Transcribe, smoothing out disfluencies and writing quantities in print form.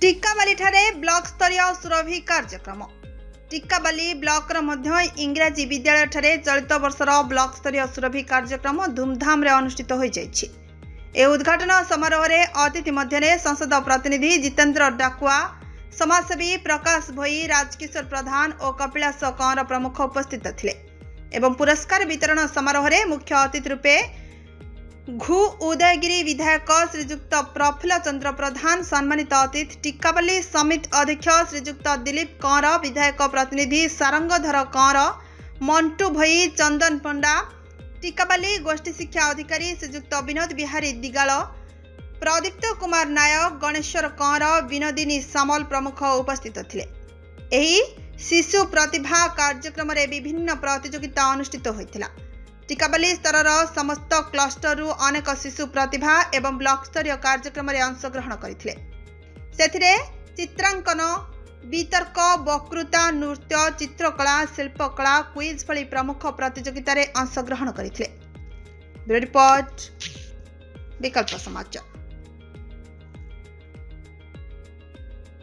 टिक्काबाली block स्तरीय सुरभि कार्यक्रम टिक्काबाली block इंग्राजी विद्यालय ठारे चलित वर्षर ब्लॉक स्तरीय सुरभि कार्यक्रम धूमधाम रे अनुष्ठित हो जाइछि। ए उद्घाटन समारोह रे अतिथि मध्य संसद प्रतिनिधि जितेंद्र डाकुआ, समाजसेवी प्रकाश भोई, राजकिशोर प्रधान और कपिलास कंवर प्रमुख उपस्थित थिले एवं पुरस्कार वितरण समारोह रे मुख्य अतिथि रूपे घु उदयगिरी विधायक श्रीजुक्त प्रफुल्ल चंद्र प्रधान, सम्मानित अतिथि टिक्काबाली समिति अध्यक्ष श्रीजुक्त दिलीप कंवर, विधायक प्रतिनिधि सारंगधर कंवर, मंटू भई, चंदन पंडा, टिक्काबाली गोष्ठी शिक्षा अधिकारी श्रीजुक्त विनोद बिहारी दिगाल, प्रदीप्त कुमार नायक, गणेश्वर कंवर, विनोदिनी सामल प्रमुख उपस्थित थिले। एही शिशु प्रतिभा कार्यक्रम रे विभिन्न प्रतियोगिता अनुष्ठित होइतिला। टिक्काबाली स्तर समस्त क्लस्टर अनेक शिशु प्रतिभा एवं ब्लॉक स्तरीय कार्यक्रम में अंशग्रहण करथिले। सेथिरे चित्रांकन, वितर्क, वक्तृता, नृत्य, चित्रकला, शिल्पकला, क्विज भली प्रमुख प्रतियोगिता रे अंशग्रहण करथिले। ब्यूरो रिपोर्ट, विकल्प समाचार।